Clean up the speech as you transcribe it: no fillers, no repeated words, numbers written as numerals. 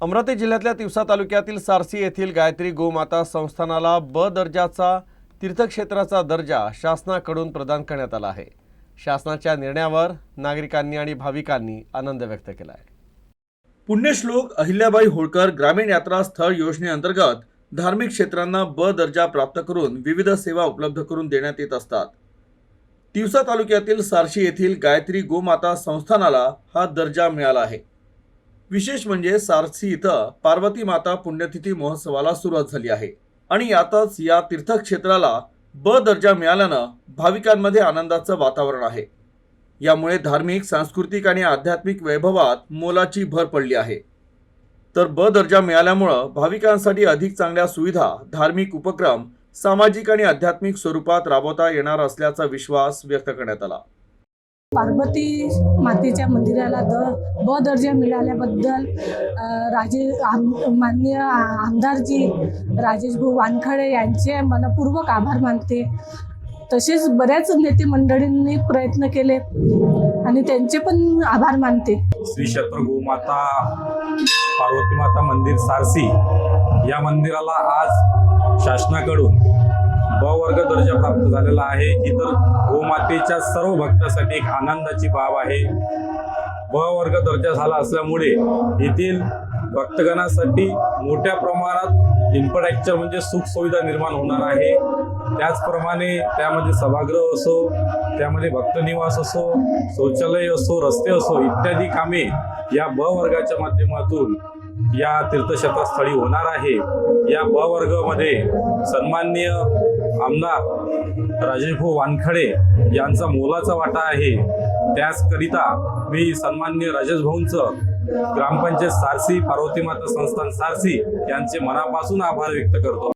अमरावती जिल्ह्यातल्या तिवसा तालुक्यातील सारसी येथील गायत्री गोमाता संस्थानाला ब दर्जाचा तीर्थक्षेत्राचा दर्जा शासनाकडून प्रदान करण्यात आला आहे। शासनाच्या निर्णयावर नागरिकांनी आणि भाविकांनी आनंद व्यक्त केला आहे। पुण्यश्लोक अहिल्याबाई होळकर ग्रामीण यात्रा स्थळ योजनेअंतर्गत धार्मिक क्षेत्रांना ब दर्जा प्राप्त करून विविध सेवा उपलब्ध करून देण्यात येत असतात। तिवसा तालुक्यातील सारसी येथील गायत्री गोमाता संस्थानाला हा दर्जा मिळाला आहे। विशेष म्हणजे सारसी इथं पार्वती माता पुण्यतिथी महोत्सवाला सुरुवात झाली आहे आणि यातच या तीर्थक्षेत्राला ब दर्जा मिळाल्यानं भाविकांमध्ये आनंदाचं वातावरण आहे। यामुळे धार्मिक, सांस्कृतिक आणि आध्यात्मिक वैभवात मोलाची भर पडली आहे। तर ब दर्जा मिळाल्यामुळे भाविकांसाठी अधिक चांगल्या सुविधा, धार्मिक उपक्रम सामाजिक आणि आध्यात्मिक स्वरूपात राबवता येणार असल्याचा विश्वास व्यक्त करण्यात आला। पार्वती मातेच्या मंदिराला ब दर्जा मिळाल्याबद्दल माननीय आमदारजी राजेश भाऊ वानखडे यांचे मनपूर्वक आभार मानते। तसेच बऱ्याच नेते मंडळींनी प्रयत्न केले आणि त्यांचे पण आभार मानते। श्री क्षेत्र गोमाता पार्वती माता मंदिर सारसी या मंदिराला आज शासनाकडून ब वर्ग दर्जा प्राप्त झालेला आहे। ही तर गोमातेच्या सर्व भक्तांसाठी एक आनंदाची बाब आहे। ब वर्ग दर्जा झाला असल्यामुळे येथील भक्तगणासाठी मोठ्या प्रमाणात इन्फ्रास्ट्रक्चर म्हणजे सुख सुविधा निर्माण होणार आहे। त्याचप्रमाणे त्यामध्ये सभागृह असो, त्यामध्ये भक्तनिवास असो, शौचालय असो, रस्ते असो इत्यादी कामे या ब वर्गाच्या माध्यमातून या तीर्थक्षेत्रस्थळी होणार आहे। या ब वर्गामध्ये सन्माननीय आमदार राजेशभाऊ वानखडे यांचा मोलाचा वाटा आहे। त्याचकरिता मी सन्माननीय राजेश भाऊंचं ग्रामपंचायत सारसी, पार्वती माता संस्थान सारसी यांचे मनापासून आभार व्यक्त करतो।